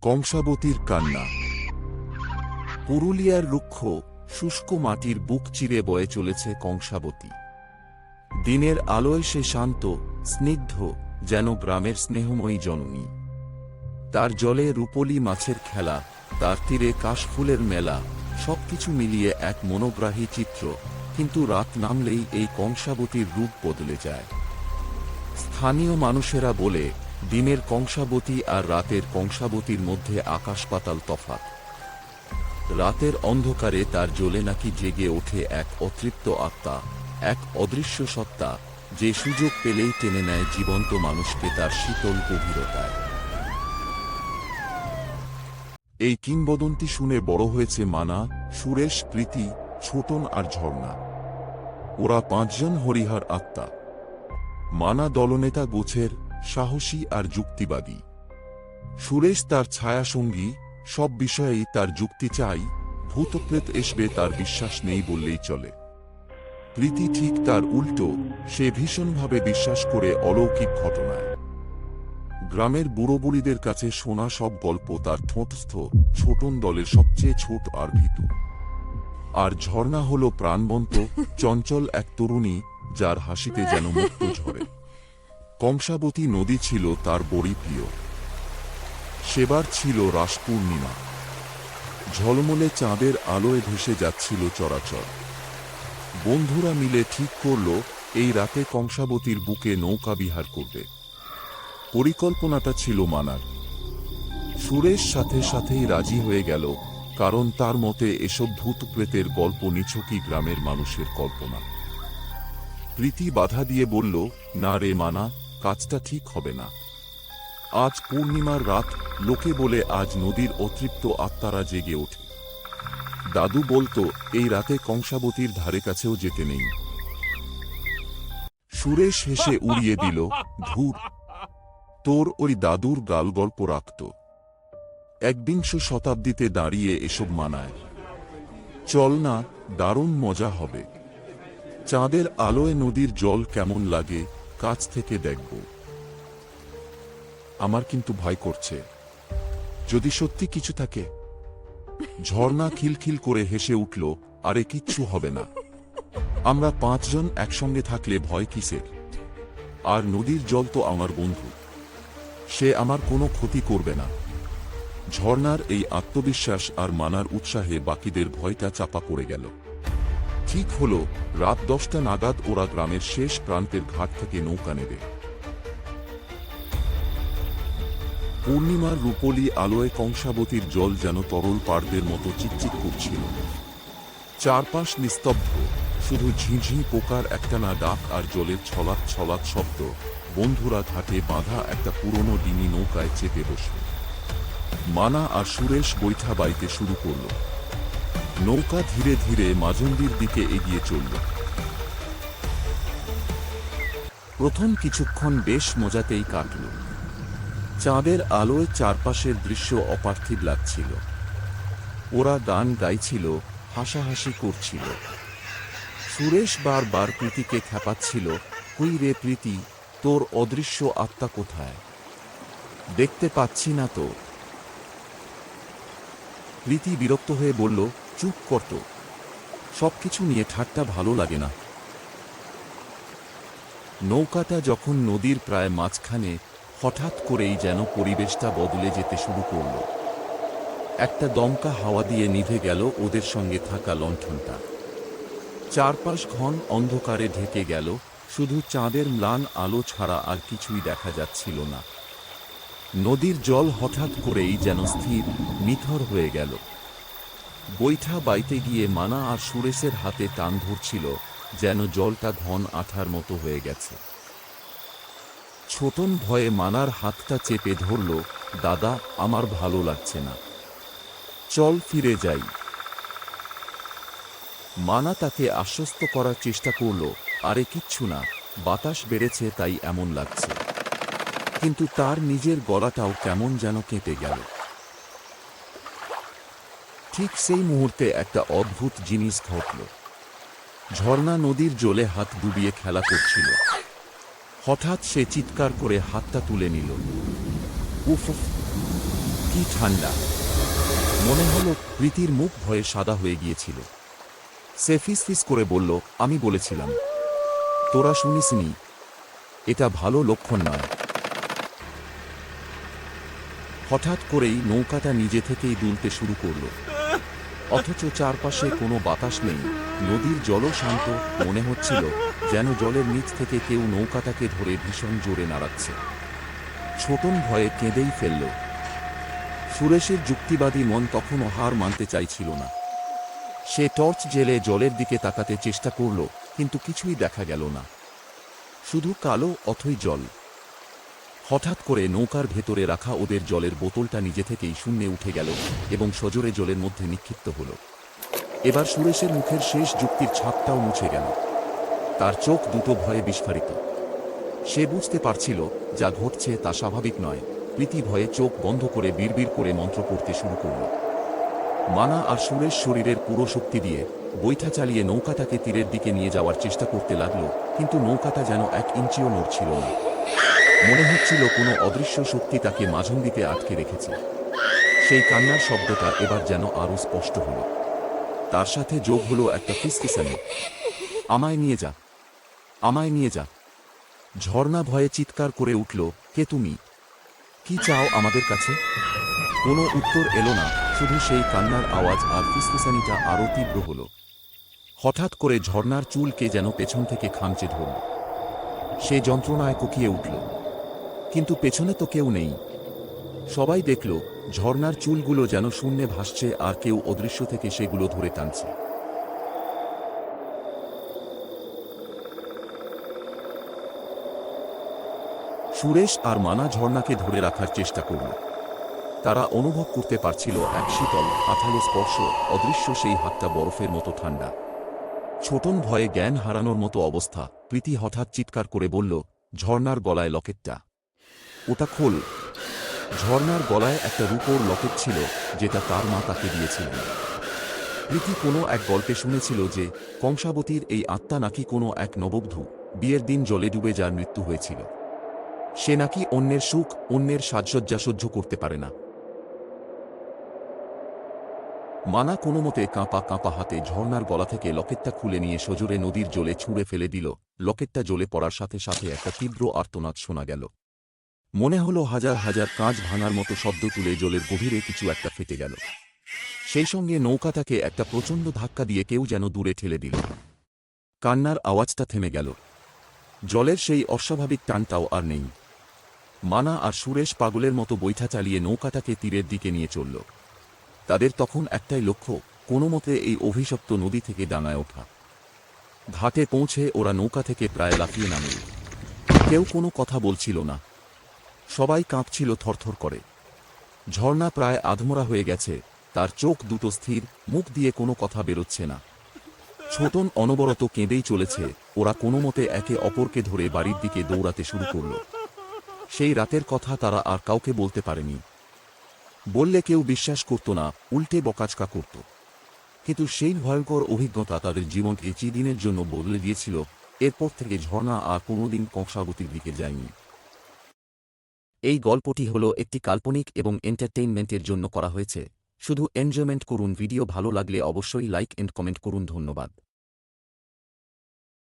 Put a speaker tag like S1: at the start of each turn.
S1: কংসাবতীর কান্না। পুরুলিয়ার রুক্ষ শুষ্ক মাটির বুক চিরে বয়ে চলেছে কংসাবতী। দিনের আলোয় সে শান্ত, স্নিগ্ধ, যেন গ্রামের স্নেহময়ী জননী। তার জলে রূপলি মাছের খেলা, তার তীরে কাশফুলের মেলা, সবকিছু মিলিয়ে এক মনোগ্রাহী চিত্র। কিন্তু রাত নামলেই এই কংসাবতীর রূপ বদলে যায়। স্থানীয় মানুষেরা বলে, দিনের কংসাবতী আর রাতের কংসাবতীর মধ্যে আকাশ পাতাল তফাৎ। রাতের অন্ধকারে তার জ্বলে নাকি জেগে ওঠে এক অতৃপ্ত আত্মা, এক অদৃশ্য সত্তা, যে সুযোগ পেলেই টেনে নেয় জীবন্ত মানুষকে তার শীতল গভীরতায়। এই কিংবদন্তি শুনে বড় হয়েছে মানা, সুরেশ, প্রীতি, ছোটন আর ঝর্ণা। ওরা পাঁচজন হরিহর আত্মা। মানা দলনেতা গোছের, সাহসী আর যুক্তিবাদী। সুরেশ তার ছায়াসঙ্গী, সব বিষয়েই তার যুক্তি চাই, ভূতপ্রেত আসবে তার বিশ্বাস নেই বললেই চলে। প্রীতি ঠিক তার উল্টো, সে ভীষণভাবে বিশ্বাস করে অলৌকিক ঘটনায়। গ্রামের বুড়োবুড়িদের কাছে শোনা সব গল্প তার ঠোঁটস্থ। ছোটন দলের সবচেয়ে ছোট আর ভীতু। আর ঝর্ণা হল প্রাণবন্ত, চঞ্চল এক তরুণী, যার হাসিতে যেন মুক্ত ঝরে। কংসাবতী নদী ছিল তার বড়ই প্রিয়। সেবার ছিল রাস পূর্ণিমা। ঝলমলে চাঁদের আলোয় ভেসে যাচ্ছিল চরাচর। বন্ধুরা মিলে ঠিক করল, এই রাতে কংসাবতীর বুকে নৌকা বিহার করবে। পরিকল্পনাটা ছিল মানার। সুরেশ সাথে সাথেই রাজি হয়ে গেল, কারণ তার মতে এসব ভূত প্রেতের গল্প নিছকই গ্রামের মানুষের কল্পনা। প্রীতি বাধা দিয়ে বলল, না রে মানা, কাজটা ঠিক হবে না। আজ পূর্ণিমার রাত, লোকে বলে আজ নদীর অতৃপ্ত আত্মারা জেগে ওঠে। দাদু বলতো, এই রাতে কংসাবতীর ধারে কাছেও যেতে নেই। সুরেশ হেসে উড়িয়ে দিল, ধুর, তোর ওই দাদুর গাল গল্প রাখত। একবিংশ শতাব্দীতে দাঁড়িয়ে এসব মানায়? চল না, দারুণ মজা হবে। চাঁদের আলোয় নদীর জল কেমন লাগে, কাছ থেকে দেখব। আমার কিন্তু ভয় করছে, যদি সত্যি কিছু থাকে। ঝর্ণা খিলখিল করে হেসে উঠল, আরে কিচ্ছু হবে না। আমরা পাঁচজন একসঙ্গে থাকলে ভয় কিসের? আর নদীর জল তো আমার বন্ধু, সে আমার কোনো ক্ষতি করবে না। ঝর্ণার এই আত্মবিশ্বাস আর মানার উৎসাহে বাকিদের ভয়টা চাপা পড়ে গেল। ঠিক হলো, রাত 10টা নাগাদ ওরা গ্রামের শেষ প্রান্তের ঘাট থেকে নৌকা নেবে। পূর্ণিমার রূপলি আলোয় কংসাবতীর জল যেন তরল পাড়দের মতো চিকচিক করছিল। চারপাশ নিস্তব্ধ, শুধু ঝিঁঝি পোকার একটানা ডাক আর জলের ছলাৎ ছলাৎ শব্দ। বন্ধুরা ঘাটে বাঁধা একটা পুরনো ডিঙি নৌকায় চেপে বসল। মানা আর সুরেশ বৈঠা বাইতে শুরু করল। নৌকা ধীরে ধীরে মাজন্দির দিকে এগিয়ে চলল। প্রথম কিছুক্ষণ বেশ মজাতেই কাটল। চাঁদের আলোয় চারপাশের দৃশ্য অপার্থিব লাগছিল। ওরা গান গাইছিল, হাসাহাসি করছিল। সুরেশ বারবার প্রীতিকে খেপাচ্ছিল, কই রে প্রীতি, তোর অদৃশ্য আত্মা কোথায়? দেখতে পাচ্ছি না তো। প্রীতি বিরক্ত হয়ে বলল, চুপ কর তো, সবকিছু নিয়ে ঠাট্টা ভালো লাগে না। নৌকাটা যখন নদীর প্রায় মাঝখানে, হঠাৎ করেই যেন পরিবেশটা বদলে যেতে শুরু করল। একটা দমকা হাওয়া দিয়ে নিভে গেল ওদের সঙ্গে থাকা লণ্ঠনটা। চারপাশ ঘন অন্ধকারে ঢেকে গেল, শুধু চাঁদের ম্লান আলো ছাড়া আর কিছুই দেখা যাচ্ছিল না। নদীর জল হঠাৎ করেই যেন স্থির, নিথর হয়ে গেল। বৈঠা বাইতে গিয়ে মানা আর সুরেশের হাতে টান ধরছিল, যেন জলটা ঘন আঠার মতো হয়ে গেছে। ছোটন ভয়ে মানার হাতটা চেপে ধরল, দাদা, আমার ভালো লাগছে না, চল ফিরে যাই। মানা তাকে আশ্বস্ত করার চেষ্টা করল, আরে কিচ্ছু না, বাতাস বেড়েছে তাই এমন লাগছে। কিন্তু তার নিজের গলাটাও কেমন যেন কেঁপে গেল। ঠিক সেই মুহূর্তে একটা অদ্ভুত জিনিস ঘটল। ঝর্ণা নদীর জলে হাত ডুবিয়ে খেলা করছিল। হঠাৎ সে চিৎকার করে হাতটা তুলে নিল। উফ! কি ঠান্ডা! মনে হলো প্রীতির মুখ ভয়ে সাদা হয়ে গিয়েছিল। সে ফিসফিস করে বলল, আমি বলেছিলাম। তোরা শুনিসনি? এটা ভালো লক্ষণ নয়। হঠাৎ করেই নৌকাটা নিজে থেকেই দুলতে শুরু করল, অথচ চারপাশে কোনো বাতাস নেই। নদীর জলও শান্ত, মনে হচ্ছিল যেন জলের নিচ থেকে কেউ নৌকাটাকে ধরে ভীষণ জোরে নাড়াচ্ছে। ছোটন ভয়ে কেঁদেই ফেলল। সুরেশের যুক্তিবাদী মন তখনও হার মানতে চাইছিল না। সে টর্চ জেলে জলের দিকে তাকাতে চেষ্টা করল, কিন্তু কিছুই দেখা গেল না, শুধু কালো অথই জল। হঠাৎ করে নৌকার ভেতরে রাখা ওদের জলের বোতলটা নিজে থেকেই শূন্যে উঠে গেল এবং সজোরে জলের মধ্যে নিক্ষিপ্ত হল। এবার সুরেশের মুখের শেষ যুক্তির ছাপটাও মুছে গেল। তার চোখ দুটো ভয়ে বিস্ফারিত। সে বুঝতে পারছিল যা ঘটছে তা স্বাভাবিক নয়। প্রীতি ভয়ে চোখ বন্ধ করে বিড়বিড় করে মন্ত্র পড়তে শুরু করল। মানা আর সুরেশ শরীরের পুরো শক্তি দিয়ে বৈঠা চালিয়ে নৌকাটাকে তীরের দিকে নিয়ে যাওয়ার চেষ্টা করতে লাগল, কিন্তু নৌকাটা যেন 1 ইঞ্চিও নড়ছিল না। মনে হচ্ছিল কোনো অদৃশ্য শক্তি তাকে মাঝন্দিতে আটকে রেখেছে। সেই কান্নার শব্দটা এবার যেন আরও স্পষ্ট হল। তার সাথে যোগ হলো একটা ফিসফিসানি, আমায় নিয়ে যা, আমায় নিয়ে যা। ঝর্ণা ভয়ে চিৎকার করে উঠল, কে তুমি? কি চাও আমাদের কাছে? কোনো উত্তর এলো না, শুধু সেই কান্নার আওয়াজ আর ফিসফিসানিটা আরও তীব্র হল। হঠাৎ করে ঝর্ণার চুলকে যেন পেছন থেকে খামচে ধরল। সে যন্ত্রণায় কোকিয়ে উঠল, কিন্তু পেছনে তো কেউ নেই। সবাই দেখল ঝর্ণার চুলগুলো যেন শূন্যে ভাসছে আর কেউ অদৃশ্য থেকে সেগুলো ধরে টানছে। সুরেশ আর মানা ঝর্ণাকে ধরে রাখার চেষ্টা করল। তারা অনুভব করতে পারছিল এক শীতল আঠালো স্পর্শ, অদৃশ্য সেই হাতটা বরফের মতো ঠান্ডা। ছোটন ভয়ে জ্ঞান হারানোর মতো অবস্থা। প্রীতি হঠাৎ চিৎকার করে বলল, ঝর্ণার গলায় লকেটটা, ওটা খোল। ঝর্ণার গলায় একটা রূপোর লকেট ছিল, যেটা তার মা তাকে দিয়েছিলেন। প্রীতি কোনো এক গল্পে শুনেছিল যে কংসাবতীর এই আত্মা নাকি কোনো এক নববধূ, বিয়ের দিন জলে ডুবে যার মৃত্যু হয়েছিল। সে নাকি অন্যের সুখ, অন্যের সাজসজ্জা সহ্য করতে পারে না। মানা কোনোমতে কাঁপা কাঁপা হাতে ঝর্ণার গলা থেকে লকেটটা খুলে নিয়ে সজোরে নদীর জলে ছুঁড়ে ফেলে দিল। লকেটটা জ্বলে পড়ার সাথে সাথে একটা তীব্র আর্তনাদ শোনা গেল। মনে হলো হাজার হাজার কাঁচ ভাঙার মতো শব্দ তুলে জলের গভীরে কিছু একটা ফেটে গেল। সেই সঙ্গে নৌকাটাকে একটা প্রচণ্ড ধাক্কা দিয়ে কেউ যেন দূরে ঠেলে দিল। কান্নার আওয়াজটা থেমে গেল। জলের সেই অস্বাভাবিক টানটাও আর নেই। মানা আর সুরেশ পাগলের মতো বৈঠা চালিয়ে নৌকাটাকে তীরের দিকে নিয়ে চলল। তাদের তখন একটাই লক্ষ্য, কোনোমতে এই অভিশপ্ত নদী থেকে ডাঙায় ওঠা। ঘাটে পৌঁছে ওরা নৌকা থেকে প্রায় লাফিয়ে নামল। কেউ কোনো কথা বলছিল না, সবাই কাঁপছিল থরথর করে। ঝর্ণা প্রায় আধমরা হয়ে গেছে, তার চোখ দুটো স্থির, মুখ দিয়ে কোনো কথা বেরোচ্ছে না। ছোটন অনবরত কেঁদেই চলেছে। ওরা কোনোমতে একে অপরকে ধরে বাড়ির দিকে দৌড়াতে শুরু করল। সেই রাতের কথা তারা আর কাউকে বলতে পারেনি। বললে কেউ বিশ্বাস করত না, উল্টে বকাঝকা করত। কিন্তু সেই ভয়ঙ্কর অভিজ্ঞতা তাদের জীবনকে চিরদিনের জন্য বদলে দিয়েছিল। এরপর থেকে ঝর্ণা আর কোনোদিন কংসাবতীর দিকে যায়নি। এই গল্পটি হলো একটি কাল্পনিক এবং এন্টারটেইনমেন্টের জন্য করা হয়েছে। শুধু এনজয়মেন্ট করুন। ভিডিও ভালো লাগলে অবশ্যই লাইক এন্ড কমেন্ট করুন। ধন্যবাদ।